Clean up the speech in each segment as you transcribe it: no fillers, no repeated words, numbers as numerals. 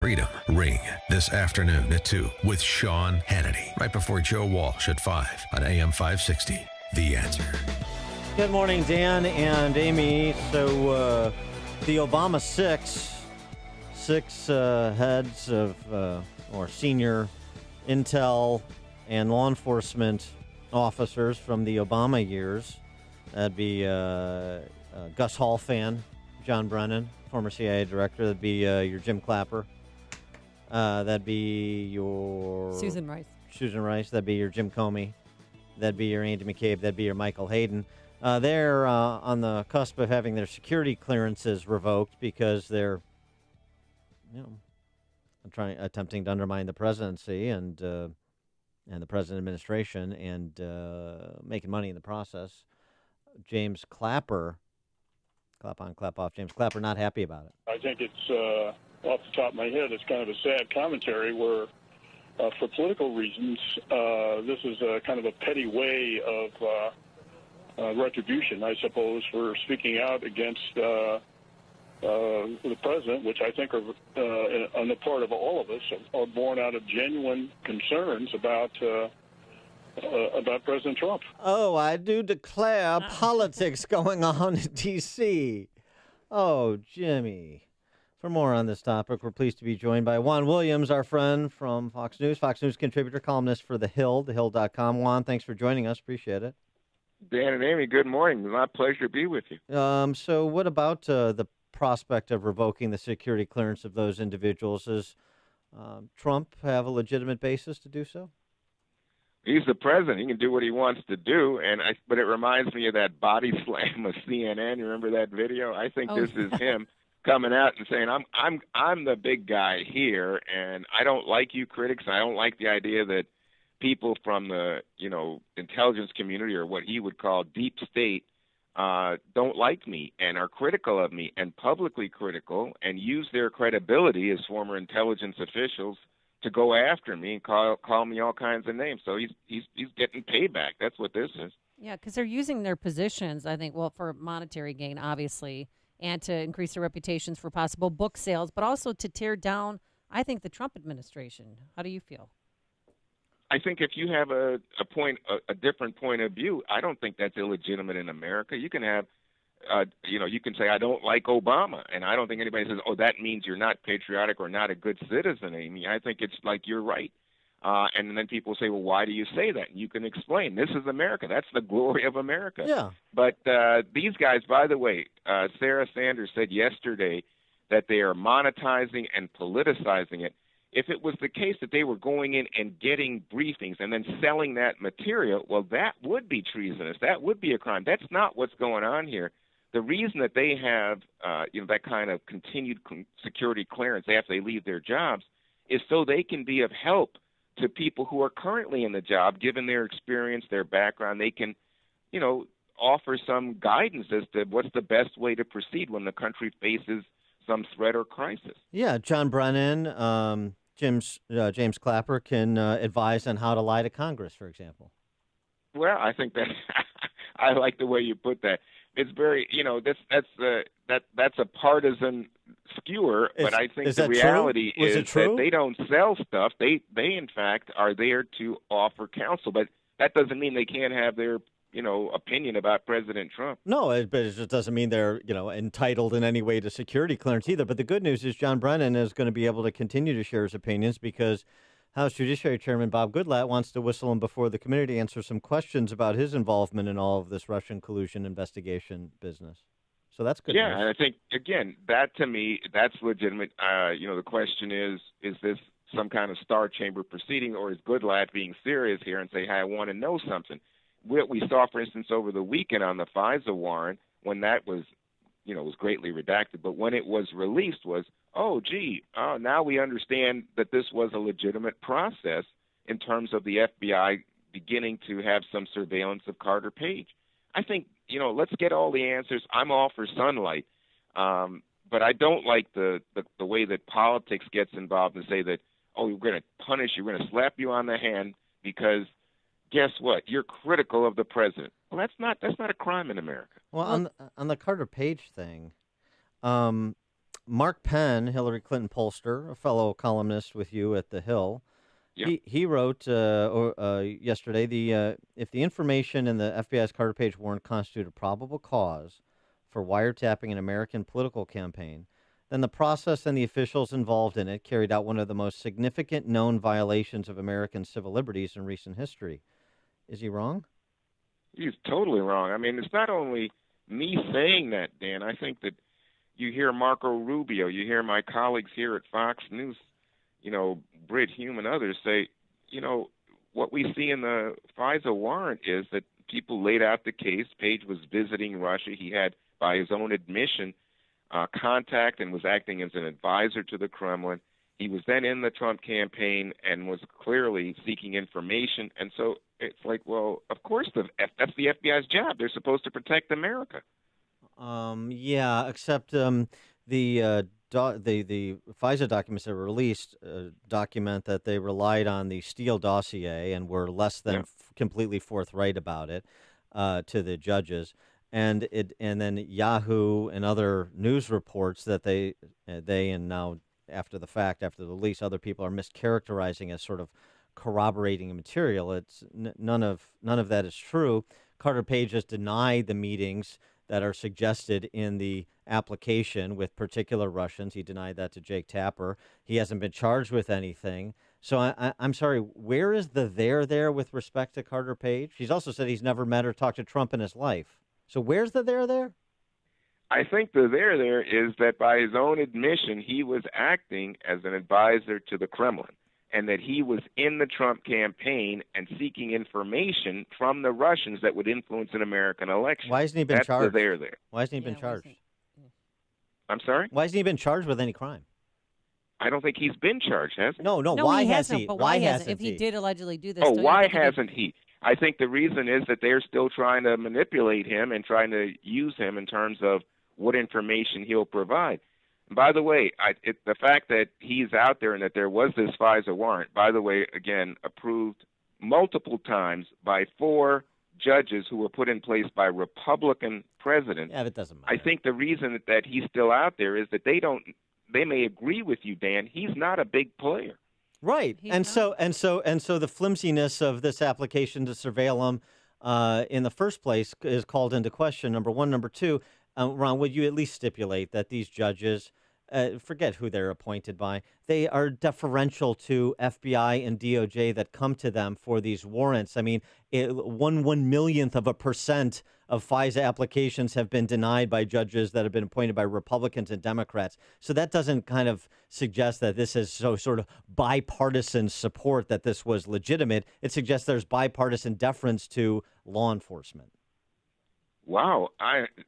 Freedom Ring this afternoon at 2 with Sean Hannity, right before Joe Walsh at 5 on AM 560. The Answer. Good morning, Dan and Amy. So the Obama six heads of or senior intel and law enforcement officers from the Obama years. That'd be Gus Hall fan, John Brennan, former CIA director. That'd be your Jim Clapper. That'd be your Susan Rice. That'd be your Jim Comey. That'd be your Andy McCabe. That'd be your Michael Hayden. They're on the cusp of having their security clearances revoked because they're, attempting to undermine the presidency and the president administration and making money in the process. James Clapper, clap on, clap off. James Clapper, not happy about it. I think it's off the top of my head, it's kind of a sad commentary where, for political reasons, this is a kind of a petty way of retribution, I suppose, for speaking out against the president, which I think are, on the part of all of us, are born out of genuine concerns about President Trump. Oh, I do declare politics going on in D.C. Oh, Jimmy. For more on this topic, we're pleased to be joined by Juan Williams, our friend from Fox News contributor, columnist for The Hill, thehill.com. Juan, thanks for joining us. Appreciate it. Dan and Amy, good morning. My pleasure to be with you. So what about the prospect of revoking the security clearance of those individuals? Does Trump have a legitimate basis to do so? He's the president. He can do what he wants to do, but it reminds me of that body slam of CNN. You remember that video? I think this is him coming out and saying, I'm the big guy here, and I don't like you critics. I don't like the idea that people from the intelligence community, or what he would call deep state, don't like me and are critical of me and publicly critical and use their credibility as former intelligence officials to go after me and call me all kinds of names. So he's getting payback. That's what this is. Yeah, because they're using their positions, I think, for monetary gain, obviously, and to increase their reputations for possible book sales, but also to tear down, I think, the Trump administration. How do you feel? I think if you have a different point of view, I don't think that's illegitimate in America. You can have, you can say, I don't like Obama, and I don't think anybody says, oh, that means you're not patriotic or not a good citizen, Amy. I think it's like you're right. And then people say, well, why do you say that? And you can explain. This is America. That's the glory of America. Yeah. But these guys, by the way, Sarah Sanders said yesterday that they are monetizing and politicizing it. If it was the case that they were going in and getting briefings and then selling that material, well, that would be treasonous. That would be a crime. That's not what's going on here. The reason that they have that kind of continued security clearance after they leave their jobs is so they can be of help to people who are currently in the job, given their experience, their background. They can, offer some guidance as to what's the best way to proceed when the country faces some threat or crisis. Yeah, John Brennan, James Clapper can advise on how to lie to Congress, for example. Well, I think that I like the way you put that. It's very, that's a partisan skewer, but I think the reality is that they don't sell stuff. They in fact are there to offer counsel, but that doesn't mean they can't have their opinion about President Trump. No, but it just doesn't mean they're entitled in any way to security clearance either. But the good news is John Brennan is going to be able to continue to share his opinions because House Judiciary Chairman Bob Goodlatte wants to whistle him before the committee to answer some questions about his involvement in all of this Russian collusion investigation business. So that's good. Yeah, news. and I think, again, that to me, that's legitimate. The question is this some kind of Star Chamber proceeding, or is Goodlatte being serious here and say, hey, I want to know something? What we saw, for instance, over the weekend on the FISA warrant, when that was greatly redacted, but when it was released was, now we understand that this was a legitimate process in terms of the FBI beginning to have some surveillance of Carter Page. I think, let's get all the answers. I'm all for sunlight, but I don't like the way that politics gets involved and say that, we're going to punish you, we're going to slap you on the hand because guess what? You're critical of the president. Well, that's not a crime in America. Well, on the Carter Page thing, Mark Penn, Hillary Clinton pollster, a fellow columnist with you at The Hill, he wrote yesterday, if the information in the FBI's Carter Page warrant constituted probable cause for wiretapping an American political campaign, then the process and the officials involved in it carried out one of the most significant known violations of American civil liberties in recent history. Is he wrong? He's totally wrong. I mean, it's not only me saying that, Dan. I think that you hear Marco Rubio, you hear my colleagues here at Fox News, Brit Hume and others say, what we see in the FISA warrant is that people laid out the case. Page was visiting Russia. He had, by his own admission, contact and was acting as an advisor to the Kremlin. He was then in the Trump campaign and was clearly seeking information. And so it's like, well, of course, that's the FBI's job. They're supposed to protect America. Yeah, except the FISA documents that were released document that they relied on the Steele dossier and were less than completely forthright about it to the judges. And then Yahoo and other news reports that they and now after the fact, after the release, other people are mischaracterizing as sort of corroborating material. It's none of that is true. Carter Page has denied the meetings that are suggested in the application with particular Russians. He denied that to Jake Tapper. He hasn't been charged with anything. So I'm sorry, where is the there with respect to Carter Page? He's also said he's never met or talked to Trump in his life. So where's the there? I think the there is that by his own admission, he was acting as an advisor to the Kremlin, and that he was in the Trump campaign and seeking information from the Russians that would influence an American election. Why hasn't he been charged? That's the there. Why hasn't he been charged? I'm sorry? Why hasn't he been charged with any crime? I don't think he's been charged, has he? No, why hasn't he? But why hasn't he? If he did allegedly do this. Why hasn't he? I think the reason is that they're still trying to manipulate him and trying to use him in terms of what information he'll provide. And by the way, the fact that he's out there and that there was this FISA warrant, by the way, again, approved multiple times by 4 judges who were put in place by Republican presidents. Yeah, it doesn't matter. I think the reason that he's still out there is that they may agree with you, Dan. He's not a big player. Right. And so the flimsiness of this application to surveil him in the first place is called into question, number one. Number two, Ron, would you at least stipulate that these judges, forget who they're appointed by, they are deferential to FBI and DOJ that come to them for these warrants? I mean, 1/1,000,000% of FISA applications have been denied by judges that have been appointed by Republicans and Democrats. So that doesn't kind of suggest that this is so sort of bipartisan support that this was legitimate. It suggests there's bipartisan deference to law enforcement. Wow.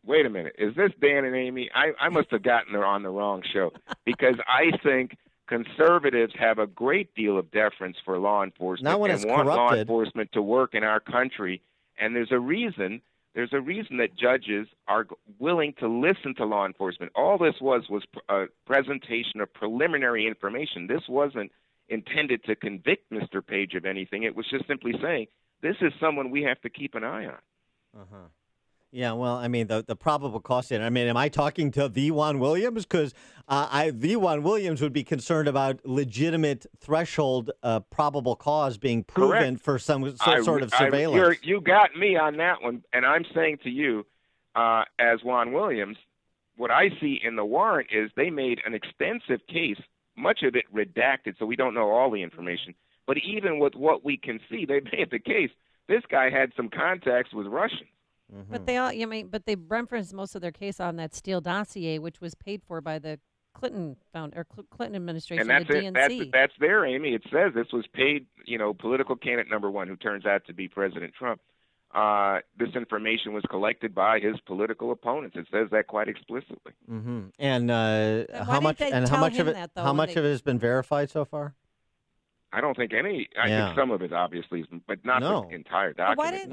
Wait a minute. Is this Dan and Amy? I must have gotten her on the wrong show, because I think conservatives have a great deal of deference for law enforcement and want law enforcement to work in our country. And there's a reason that judges are willing to listen to law enforcement. All this was a presentation of preliminary information. This wasn't intended to convict Mr. Page of anything. It was just simply saying, this is someone we have to keep an eye on. Uh-huh. Yeah, well, I mean, the probable cause here. I mean, am I talking to the Juan Williams? Because the Juan Williams would be concerned about legitimate threshold probable cause being proven for some sort of surveillance. You got me on that one, and I'm saying to you, as Juan Williams, what I see in the warrant is they made an extensive case, much of it redacted, so we don't know all the information. But even with what we can see, they made the case. This guy had some contacts with Russians. Mm-hmm. But they referenced most of their case on that Steele dossier, which was paid for by the Clinton administration, and the DNC. That's there, Amy. It says this was paid. Political candidate number 1, who turns out to be President Trump. This information was collected by his political opponents. It says that quite explicitly. Mm-hmm. And how much of it has been verified so far? I don't think any. I think some of it, obviously, but not the entire document.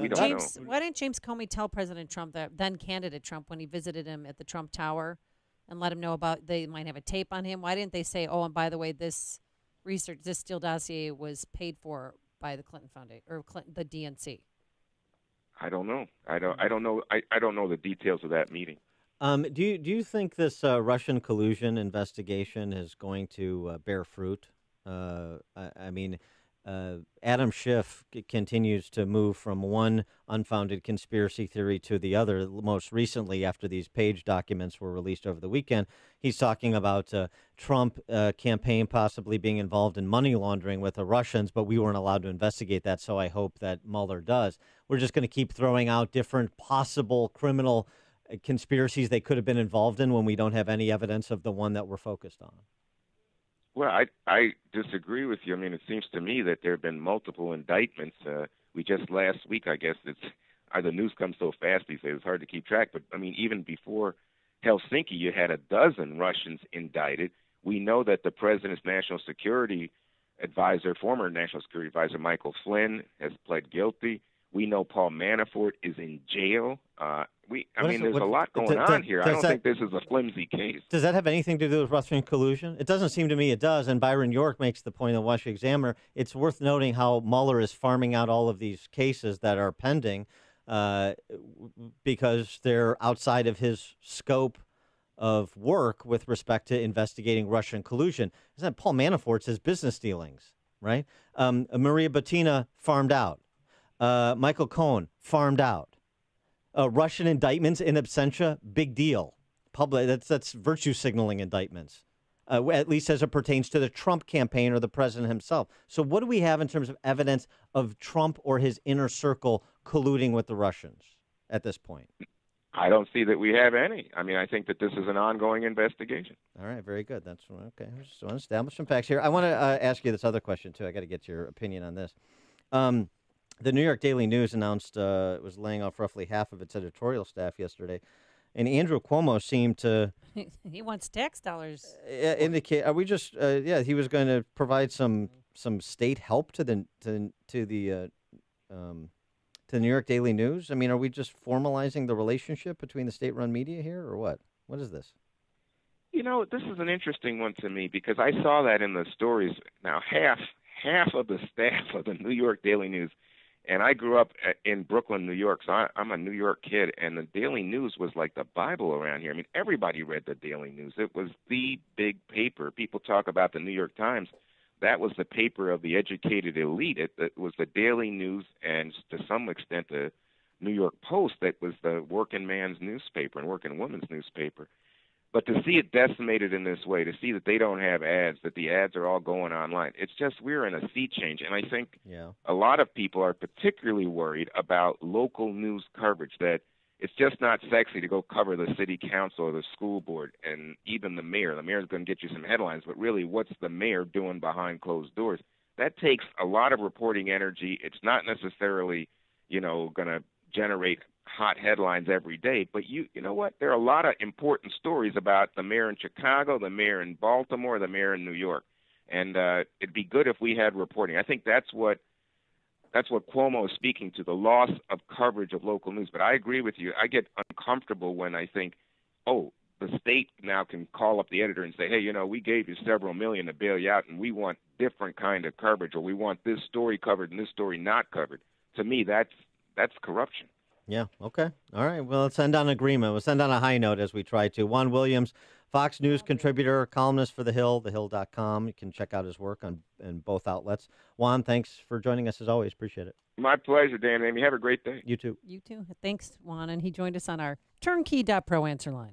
Why didn't James Comey tell President Trump, then candidate Trump, when he visited him at the Trump Tower, and let him know about they might have a tape on him? Why didn't they say, oh, and by the way, this Steele dossier was paid for by the Clinton Foundation or the DNC? I don't know. I don't know the details of that meeting. Do you think this Russian collusion investigation is going to bear fruit? I mean, Adam Schiff continues to move from one unfounded conspiracy theory to the other. Most recently, after these Page documents were released over the weekend, he's talking about Trump campaign possibly being involved in money laundering with the Russians, but we weren't allowed to investigate that, so I hope that Mueller does. We're just going to keep throwing out different possible criminal conspiracies they could have been involved in when we don't have any evidence of the one that we're focused on. Well, I disagree with you. I mean, it seems to me that there have been multiple indictments. We just last week, I guess the news comes so fast these days, it's hard to keep track. But, I mean, even before Helsinki, you had a dozen Russians indicted. We know that the president's national security advisor, former national security advisor Michael Flynn, has pled guilty. We know Paul Manafort is in jail. There's a lot going on here. I don't think this is a flimsy case. Does that have anything to do with Russian collusion? It doesn't seem to me it does. And Byron York makes the point in the Washington Examiner. It's worth noting how Mueller is farming out all of these cases that are pending because they're outside of his scope of work with respect to investigating Russian collusion. Isn't that Paul Manafort's his business dealings, right? Maria Butina farmed out. Michael Cohen farmed out. Russian indictments in absentia, big deal. Public, that's virtue signaling indictments, at least as it pertains to the Trump campaign or the president himself. So what do we have in terms of evidence of Trump or his inner circle colluding with the Russians at this point? I don't see that we have any. I mean, I think that this is an ongoing investigation. All right, very good. That's okay. I just want to establish some facts here. I want to ask you this other question, too. I got to get your opinion on this. The New York Daily News announced it was laying off roughly half of its editorial staff yesterday, and Andrew Cuomo seemed to he wants tax dollars. Indicate. Are we just? He was going to provide some state help to the New York Daily News. I mean, are we just formalizing the relationship between the state-run media here, or what? What is this? You know, this is an interesting one to me because I saw that in the stories. Now, half of the staff of the New York Daily News. And I grew up in Brooklyn, New York, so I'm a New York kid, and the Daily News was like the Bible around here. I mean, everybody read the Daily News. It was the big paper. People talk about the New York Times. That was the paper of the educated elite. It was the Daily News and, to some extent, the New York Post that was the working man's newspaper and working woman's newspaper. But to see it decimated in this way, to see that they don't have ads, that the ads are all going online, it's just we're in a sea change. And I think a lot of people are particularly worried about local news coverage, that it's just not sexy to go cover the city council or the school board and even the mayor. The mayor's going to get you some headlines, but really what's the mayor doing behind closed doors? That takes a lot of reporting energy. It's not necessarily, going to generate hot headlines every day, but you know what? There are a lot of important stories about the mayor in Chicago, the mayor in Baltimore, the mayor in New York, and it'd be good if we had reporting. I think that's what Cuomo is speaking to, the loss of coverage of local news. But I agree with you. I get uncomfortable when I think, the state now can call up the editor and say, hey, we gave you several million to bail you out, and we want different kind of coverage, or we want this story covered and this story not covered. To me, that's corruption. Yeah, okay. All right. Well, let's end on agreement. We'll send on a high note as we try to. Juan Williams, Fox News contributor, columnist for The Hill, thehill.com. You can check out his work on both outlets. Juan, thanks for joining us as always. Appreciate it. My pleasure, Dan. Amy, have a great day. You too. You too. Thanks, Juan. And he joined us on our turnkey.pro answer line.